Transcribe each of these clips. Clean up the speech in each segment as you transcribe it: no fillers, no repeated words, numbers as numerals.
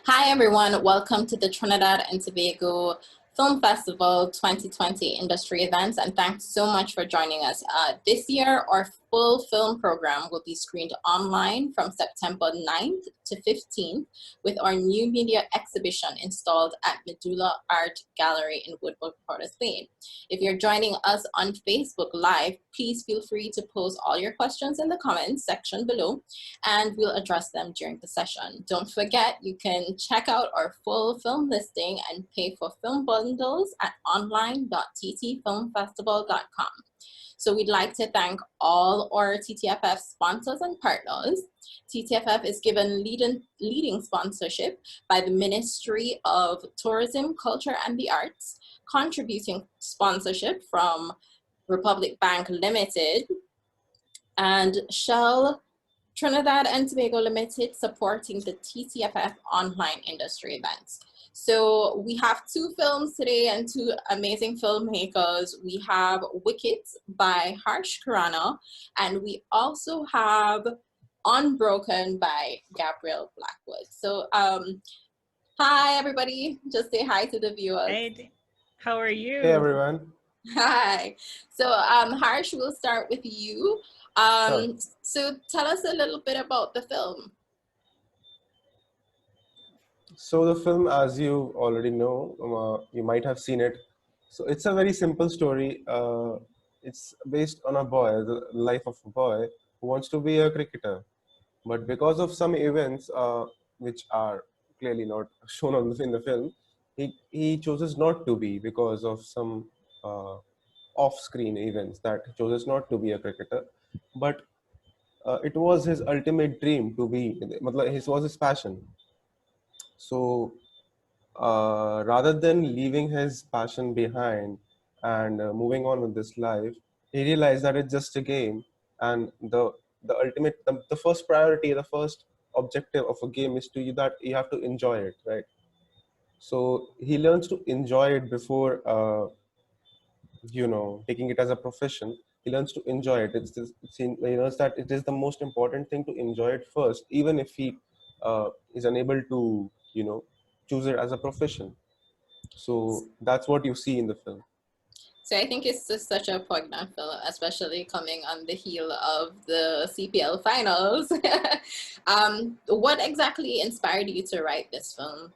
Hi everyone, welcome to the Trinidad and Tobago Film Festival 2020 industry events, and thanks so much for joining us. This year, our full film program will be screened online from September 9th to 15th with our new media exhibition installed at Medulla Art Gallery in Woodbrook, Port of Spain. If you're joining us on Facebook Live, please feel free to post all your questions in the comments section below, and we'll address them during the session. Don't forget, you can check out our full film listing and pay for film bundles at online.ttfilmfestival.com. So we'd like to thank all our TTFF sponsors and partners. TTFF is given leading sponsorship by the Ministry of Tourism, Culture and the Arts, contributing sponsorship from Republic Bank Limited and Shell Trinidad and Tobago Limited, supporting the TTFF online industry events. So we have two films today and two amazing filmmakers. We have WICKET by Khurana, and we also have Unbroken by Gabrielle Blackwood. So hi everybody, just say hi to the viewers. Hey, how are you? Hey everyone. Hi. So Harsh, we'll start with you. Sure. So tell us a little bit about the film. So the film, as you already know, you might have seen it. So it's a very simple story. It's based on a boy, the life of a boy who wants to be a cricketer. But because of some events, which are clearly not shown in the film, he chooses not to be because of some off-screen events that he chooses not to be a cricketer. But it was his ultimate dream to be, it was his passion. So rather than leaving his passion behind and moving on with this life, he realized that it's just a game, and the ultimate, the first priority, the first objective of a game is that you have to enjoy it, right? So he learns to enjoy it before taking it as a profession. He learns to enjoy it. He learns that it is the most important thing to enjoy it first, even if he is unable to choose it as a profession. So that's what you see in the film. So I think it's just such a poignant film, especially coming on the heel of the CPL finals. What exactly inspired you to write this film?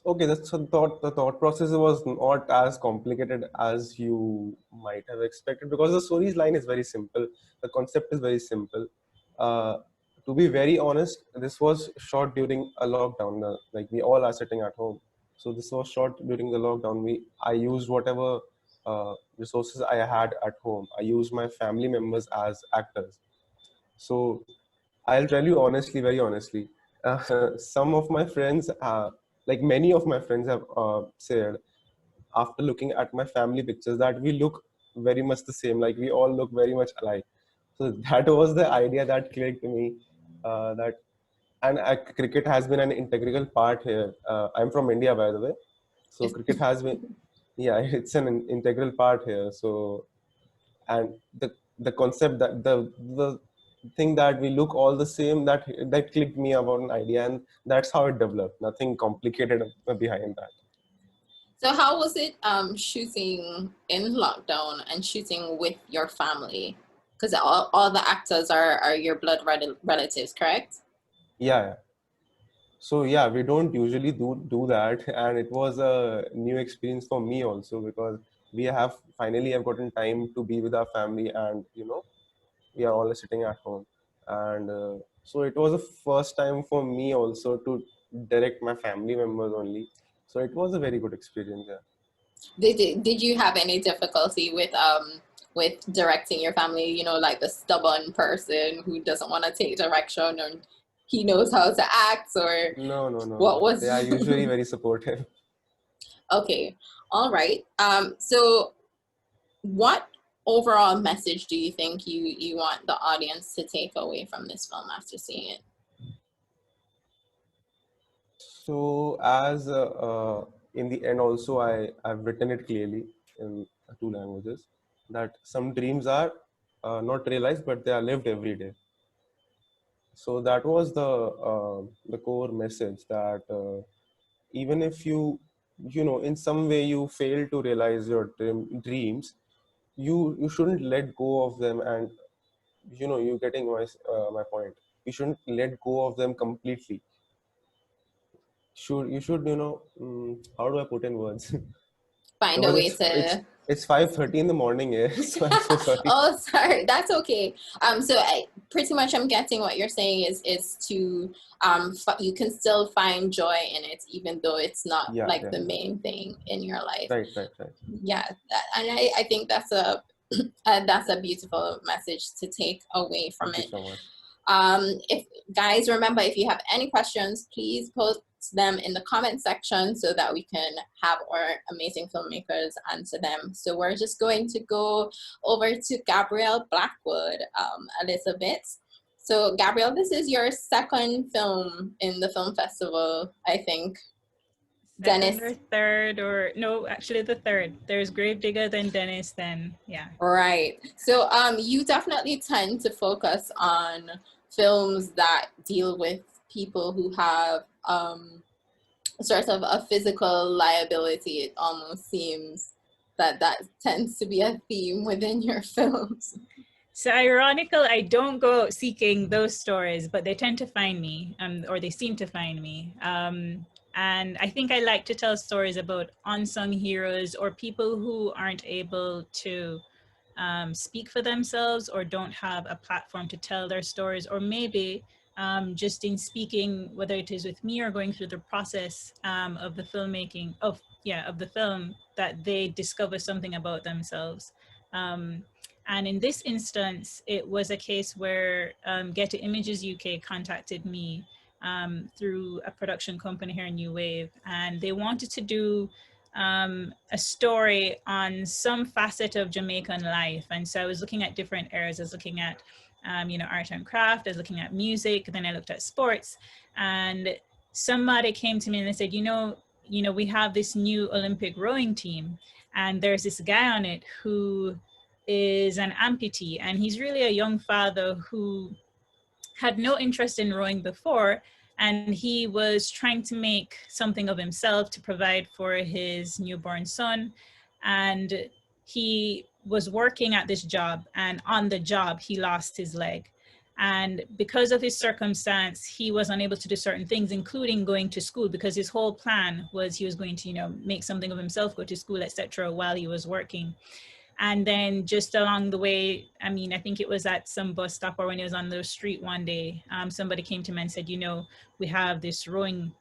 Okay, the thought process was not as complicated as you might have expected, because the story's line is very simple. The concept is very simple. To be very honest, this was shot during a lockdown. Like, we all are sitting at home, so this was shot during the lockdown. I used whatever resources I had at home. I used my family members as actors. So I'll tell you honestly, very honestly, some of my friends, like many of my friends have said, after looking at my family pictures, that we look very much the same, like we all look very much alike. So that was the idea that clicked to me, and cricket has been an integral part here. I'm from India, by the way. So cricket has been, yeah, it's an integral part here. So, and the concept that the thing that we look all the same, that clicked me about an idea, and that's how it developed. Nothing complicated behind that. So how was it shooting in lockdown and shooting with your family? Because all the actors are your blood relatives, correct? Yeah. So yeah, we don't usually do that, and it was a new experience for me also, because finally have gotten time to be with our family, and we are all sitting at home, and so it was the first time for me also to direct my family members only. So it was a very good experience. Yeah. Did you have any difficulty with directing your family? You know, like the stubborn person who doesn't want to take direction, or he knows how to act, or No. what was? They are usually very supportive. Okay, all right. So what overall message do you think you want the audience to take away from this film after seeing it? So as in the end also, I've written it clearly in two languages, that some dreams are not realized, but they are lived every day. So that was the core message, that even if you know, in some way you fail to realize your dreams, you shouldn't let go of them. And you know, you're getting my point. You shouldn't let go of them completely. You should, you know, how do I put in words? Find a Because way it's to. it's 5:30 in the morning here, so I'm so sorry. Oh, sorry. That's okay. So pretty much I'm getting what you're saying is to you can still find joy in it, even though it's not Yeah, like yeah, the main thing in your life. right, right, right. Yeah, and I think that's a beautiful message to take away from Thank you it. so much. If guys, remember, if you have any questions, please post them in the comment section so that we can have our amazing filmmakers answer them. So we're just going to go over to Gabrielle Blackwood a little bit. So Gabrielle, this is your second film in the film festival, I think. Second Dennis. or third, or no, actually the third. There's Gravedigger, then Dennis, then yeah. Right. So you definitely tend to focus on films that deal with people who have sort of a physical liability. It almost seems that that tends to be a theme within your films. So ironical, I don't go seeking those stories, but they tend to find me, or they seem to find me. And I think I like to tell stories about unsung heroes or people who aren't able to speak for themselves or don't have a platform to tell their stories, or maybe just in speaking, whether it is with me or going through the process of the filmmaking of the film, that they discover something about themselves. And in this instance, it was a case where Get Images UK contacted me through a production company here in New Wave, and they wanted to do a story on some facet of Jamaican life. And so I was looking at different areas. I was looking at, art and craft. I was looking at music. Then I looked at sports. And somebody came to me and they said, we have this new Olympic rowing team, and there's this guy on it who is an amputee, and he's really a young father who had no interest in rowing before, and he was trying to make something of himself to provide for his newborn son. And he was working at this job, and on the job he lost his leg, and because of his circumstance he was unable to do certain things, including going to school, because his whole plan was he was going to make something of himself, go to school, etc., while he was working. And then just along the way, I think it was at some bus stop or when he was on the street one day, somebody came to him and said, we have this rowing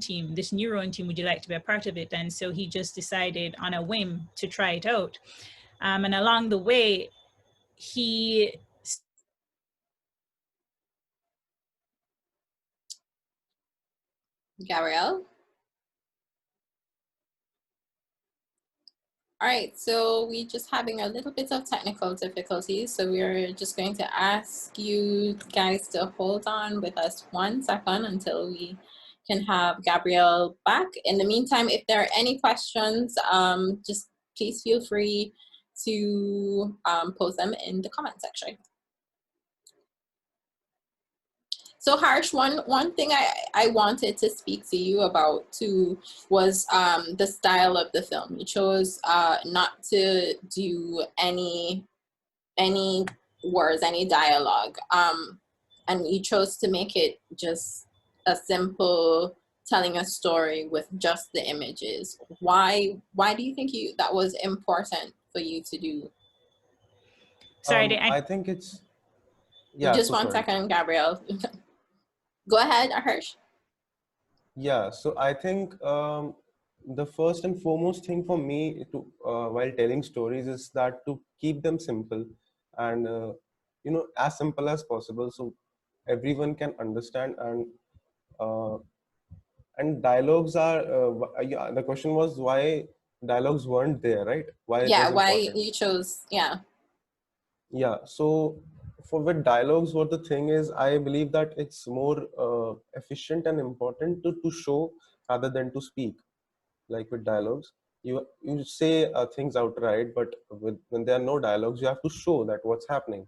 team, this new rowing team, would you like to be a part of it? And so he just decided on a whim to try it out. And along the way, he Gabrielle? All right, so we're just having a little bit of technical difficulties, so we're just going to ask you guys to hold on with us 1 second until we can have Gabrielle back. In the meantime, if there are any questions, just please feel free to post them in the comment section. So Harsh, one thing I wanted to speak to you about too was the style of the film. You chose not to do any words, any dialogue, and you chose to make it just a simple telling a story with just the images. Why do you think that was important for you to do? sorry, I think it's, yeah, Just so one sorry. second, Gabrielle. Go ahead, Harsh. Yeah, so I think the first and foremost thing for me to while telling stories is that to keep them simple and you know, as simple as possible, so everyone can understand. Uh, and dialogues are yeah, the question was why dialogues weren't there, right? Why it Yeah, was why important. you chose, yeah. Yeah, so for with dialogues, what the thing is, I believe that it's more efficient and important to show rather than to speak. Like with dialogues, you say things outright, but when there are no dialogues, you have to show that what's happening.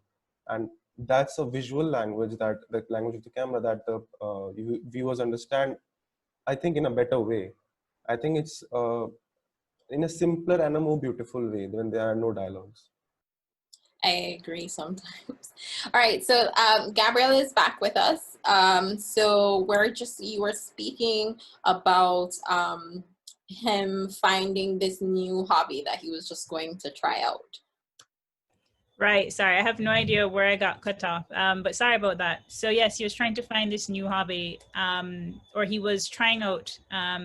And that's a visual language, that the language of the camera, that the viewers understand, I think, in a better way. I think it's in a simpler and a more beautiful way when there are no dialogues. I agree sometimes. All right, so Gabrielle is back with us. So you were speaking about him finding this new hobby that he was just going to try out. Right, sorry, I have no idea where I got cut off, but sorry about that. So yes, he was trying to find this new hobby, or he was trying out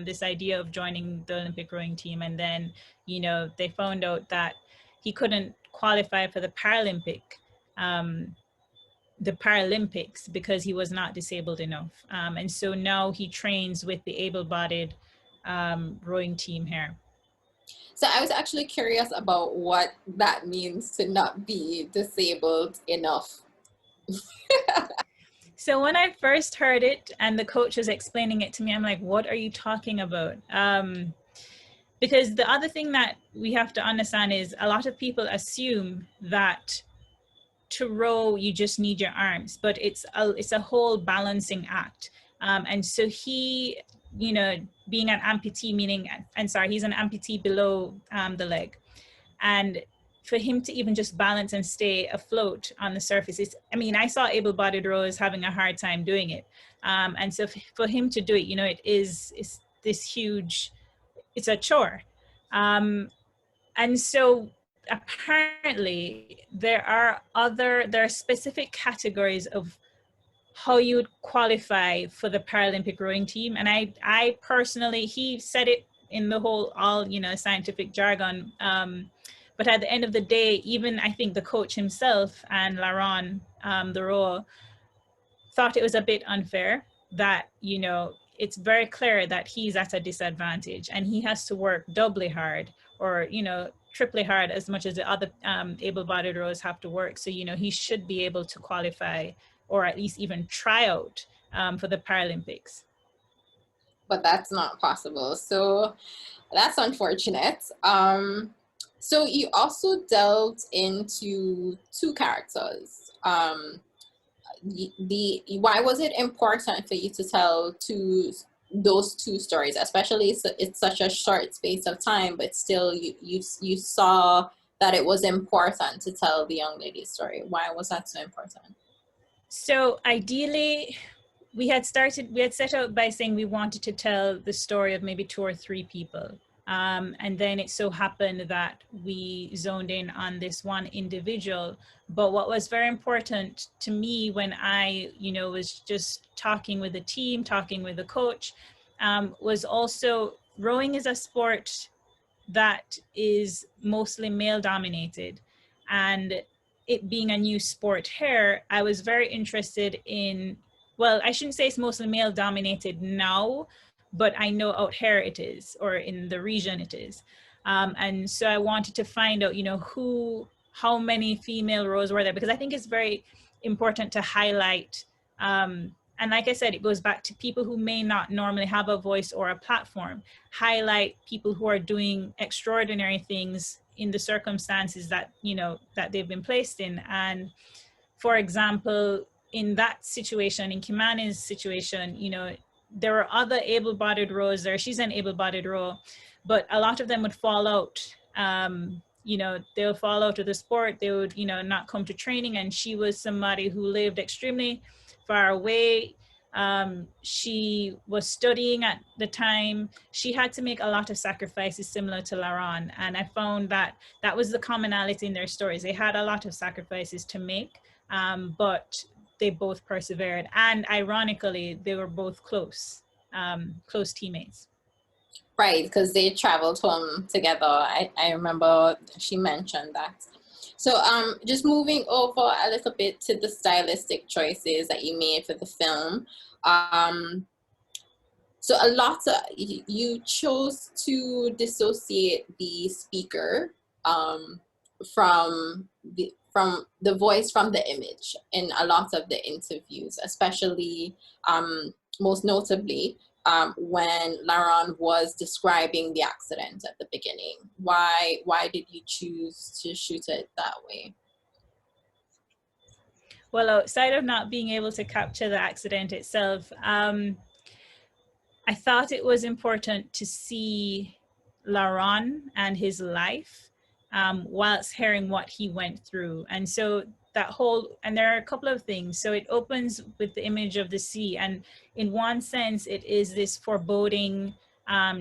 this idea of joining the Olympic rowing team, and then, you know, they found out that he couldn't qualify for the Paralympics because he was not disabled enough. And so now he trains with the able-bodied rowing team here. So I was actually curious about what that means to not be disabled enough. So when I first heard it and the coach was explaining it to me, I'm like, what are you talking about? Because the other thing that we have to understand is a lot of people assume that to row, you just need your arms, but it's a whole balancing act. And so he, you know, being an amputee, meaning, and sorry, he's an amputee below the leg. And for him to even just balance and stay afloat on the surface, I mean, I saw able-bodied rowers having a hard time doing it. And so for him to do it, you know, it's this huge, it's a chore. And so apparently there are specific categories of how you would qualify for the Paralympic rowing team. And I personally, he said it in the whole, all, you know, scientific jargon. But at the end of the day, even I think the coach himself and Laron, the rower, thought it was a bit unfair that, you know, it's very clear that he's at a disadvantage and he has to work doubly hard, or, you know, triply hard as much as the other able-bodied rowers have to work. So, you know, he should be able to qualify or at least even try out for the Paralympics. But that's not possible. So that's unfortunate. So you also delved into two characters. Why was it important for you to tell those two stories, especially it's such a short space of time, but still you saw that it was important to tell the young lady's story? Why was that so important? So ideally, we had set out by saying we wanted to tell the story of maybe 2 or 3 people. And then it so happened that we zoned in on this one individual. But what was very important to me when I, you know, was just talking with the team, talking with the coach, was also rowing is a sport that is mostly male dominated. And it being a new sport here, I was very interested in, well, I shouldn't say it's mostly male dominated now, but I know out here it is, or in the region it is. And so I wanted to find out, you know, how many female rowers were there, because I think it's very important to highlight, and like I said, it goes back to people who may not normally have a voice or a platform, highlight people who are doing extraordinary things in the circumstances that, you know, that they've been placed in. And for example, in that situation, in Khurana's situation, you know, there were other able-bodied rowers there. She's an able-bodied rower, but a lot of them would fall out. You know, they'll fall out of the sport. They would, you know, not come to training. And she was somebody who lived extremely far away. She was studying at the time. She had to make a lot of sacrifices similar to Laron. And I found that that was the commonality in their stories. They had a lot of sacrifices to make, but they both persevered. And ironically, they were both close teammates. Right, because they traveled home together. I remember she mentioned that. So just moving over a little bit to the stylistic choices that you made for the film. So you chose to dissociate the speaker from the voice from the image in a lot of the interviews, especially most notably when Laron was describing the accident at the beginning. Why did you choose to shoot it that way? Well, outside of not being able to capture the accident itself, I thought it was important to see Laron and his life whilst hearing what he went through. And so that whole, and there are a couple of things. So it opens with the image of the sea. And in one sense, it is this foreboding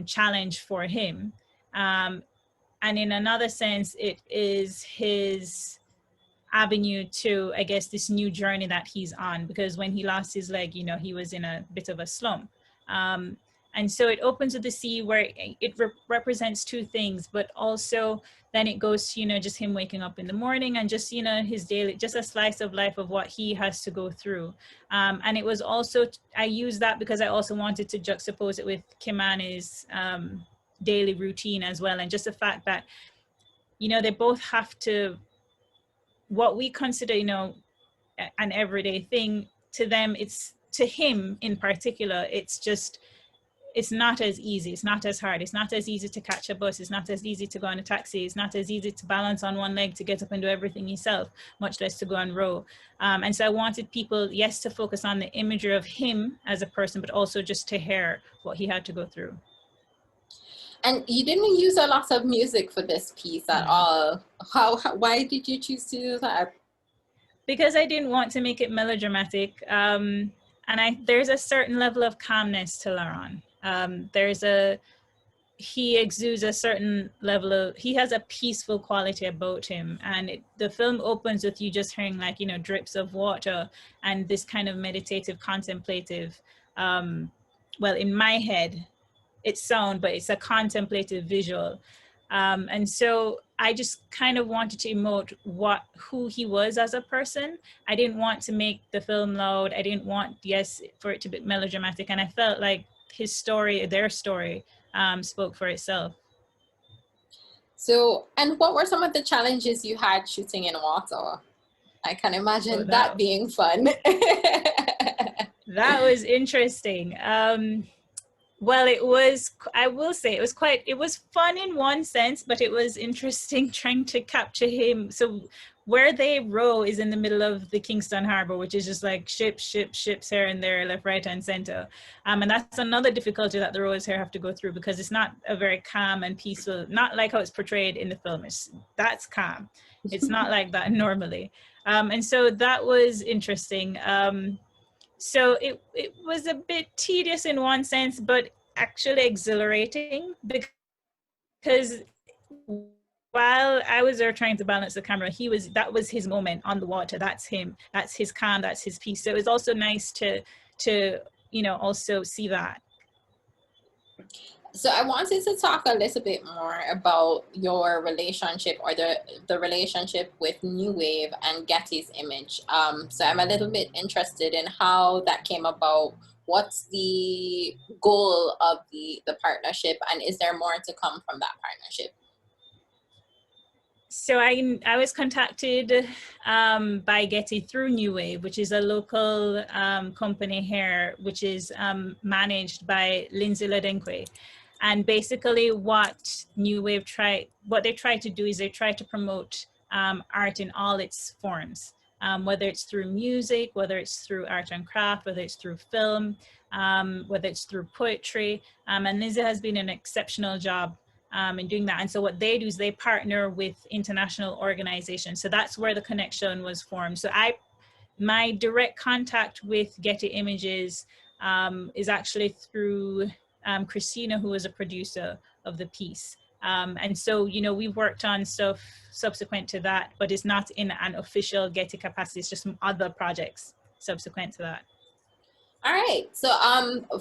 challenge for him. And in another sense, it is his avenue to, I guess, this new journey that he's on, because when he lost his leg, you know, he was in a bit of a slump. And so it opens with the sea where it represents two things, but also then it goes to, you know, just him waking up in the morning and just, you know, his daily, just a slice of life of what he has to go through. And it was also, I used that because I also wanted to juxtapose it with Kimani's daily routine as well. And just the fact that, you know, they both have to, what we consider, you know, an everyday thing, to them, it's, to him in particular, it's just, it's not as easy, it's not as hard, it's not as easy to catch a bus, it's not as easy to go on a taxi, it's not as easy to balance on one leg to get up and do everything yourself, much less to go and row. And so I wanted people, yes, to focus on the imagery of him as a person, but also just to hear what he had to go through. And you didn't use a lot of music for this piece at all. Why did you choose to do that? Because I didn't want to make it melodramatic. And there's a certain level of calmness to Laron. He exudes a certain level of, he has a peaceful quality about him. And the film opens with you just hearing, like, you know, drips of water and this kind of meditative, contemplative, well, in my head, it's sound, but it's a contemplative visual. And so I just kind of wanted to emote who he was as a person. I didn't want to make the film loud. I didn't want, yes, for it to be melodramatic. And I felt like his story, their story, spoke for itself. So, and what were some of the challenges you had shooting in water? I can imagine that being fun. That was interesting. Well, it was, I will say, it was fun in one sense, but it was interesting trying to capture him. So where they row is in the middle of the Kingston Harbor, which is just like ships here and there, left, right, and center. And that's another difficulty that the rowers here have to go through, because it's not a very calm and peaceful, not like how it's portrayed in the film. That's calm. It's not like that normally. And so that was interesting. So it was a bit tedious in one sense, but actually exhilarating, because while I was there trying to balance the camera, that was his moment on the water. That's him. That's his calm. That's his peace. So it was also nice to you know, also see that. So I wanted to talk a little bit more about your relationship, or the relationship with New Wave and Getty's image. So I'm a little bit interested in how that came about. What's the goal of the partnership, and is there more to come from that partnership? So I was contacted by Getty through New Wave, which is a local company here, which is managed by Lindsay Ladenkwe. And basically what New Wave what they try to do is they try to promote art in all its forms, whether it's through music, whether it's through art and craft, whether it's through film, whether it's through poetry. And Lindsay has been an exceptional job in doing that. And so what they do is they partner with international organizations. So that's where the connection was formed. So my direct contact with Getty Images is actually through Christina, who was a producer of the piece. And so, you know, we've worked on stuff subsequent to that, but it's not in an official Getty capacity. It's just some other projects subsequent to that. All right. So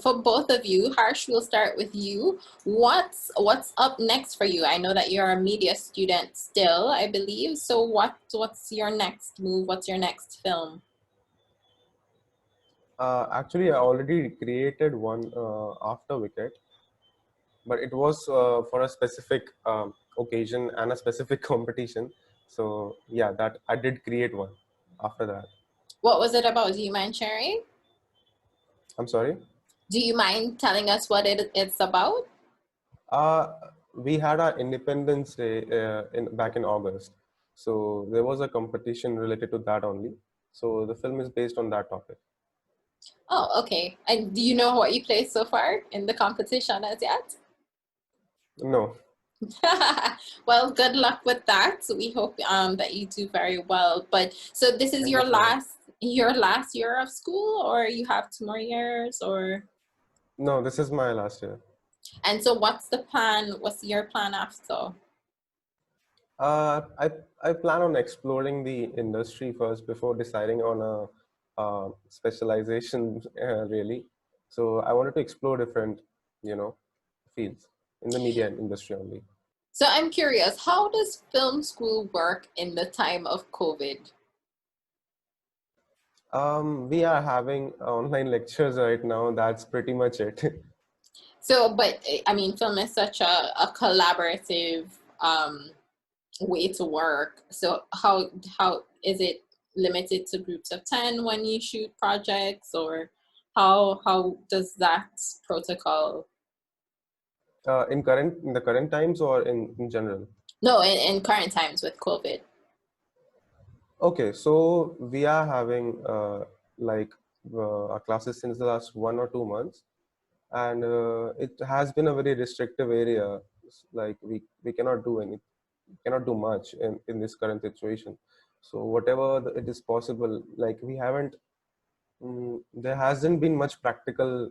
for both of you, Harsh, we'll start with you. What's up next for you? I know that you're a media student still, I believe. So what's your next move? What's your next film? Actually, I already created one after WICKET, but it was for a specific occasion and a specific competition. So yeah, that I did create one after that. What was it about? Do you mind sharing? I'm sorry? Do you mind telling us what it's about? We had our Independence Day back in August. So there was a competition related to that only. So the film is based on that topic. Oh, okay. And do you know what you placed so far in the competition as yet? No. Well, good luck with that. So we hope that you do very well. But so this is Thank your you so much. last year of school, or you have 2 more years, or? No, this is my last year. And so what's the plan? What's your plan after? I plan on exploring the industry first before deciding on a specialization, really. So I wanted to explore different, fields in the media industry only. So I'm curious, how does film school work in the time of COVID? We are having online lectures right now. That's pretty much it. So, but I mean, film is such a collaborative way to work. So how is it limited to groups of 10 when you shoot projects, or how does that protocol? In the current times or in general? No, in current times with COVID. Okay, so we are having like our classes since the last 1 or 2 months, and it has been a very restrictive area. Like we cannot do much in this current situation. So whatever it is possible, like we haven't, there hasn't been much practical,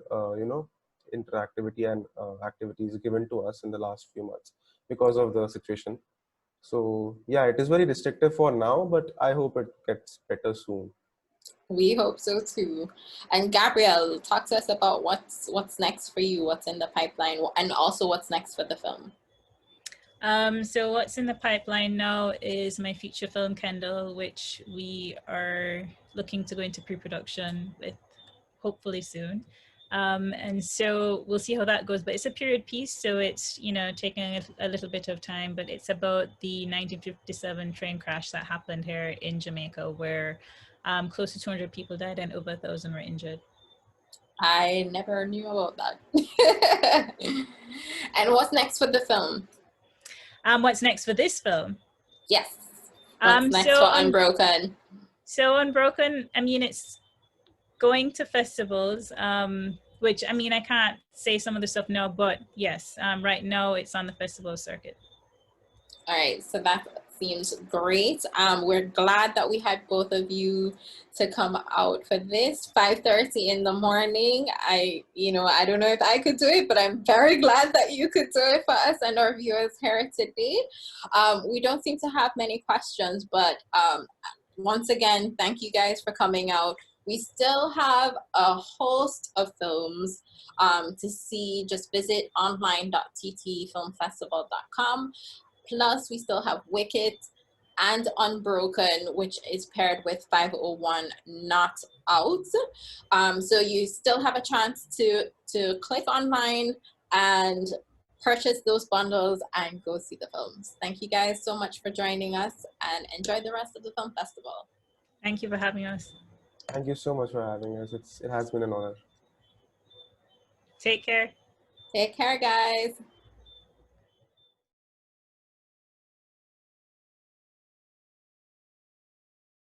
interactivity and activities given to us in the last few months because of the situation. So yeah, it is very restrictive for now, but I hope it gets better soon. We hope so too. And Gabrielle, talk to us about what's next for you, what's in the pipeline, and also what's next for the film. So what's in the pipeline now is my feature film Kendall, which we are looking to go into pre-production with hopefully soon. And so we'll see how that goes, but it's a period piece, so it's, taking a little bit of time, but it's about the 1957 train crash that happened here in Jamaica, where close to 200 people died and over 1,000 were injured. I never knew about that. And what's next for the film? What's next for this film? Yes. What's next for Unbroken? So Unbroken, I mean, it's going to festivals, which, I mean, I can't say some of the stuff now, but yes, right now it's on the festival circuit. All right, so that seems great. We're glad that we had both of you to come out for this 5:30 in the morning. I don't know if I could do it, but I'm very glad that you could do it for us and our viewers here today. We don't seem to have many questions, but once again, thank you guys for coming out. We still have a host of films to see. Just visit online.ttfilmfestival.com. Plus, we still have Wicked and Unbroken, which is paired with 501 Not Out. So you still have a chance to click online and purchase those bundles and go see the films. Thank you guys so much for joining us, and enjoy the rest of the film festival. Thank you for having us. Thank you so much for having us. It has been an honor. Take care. Take care, guys.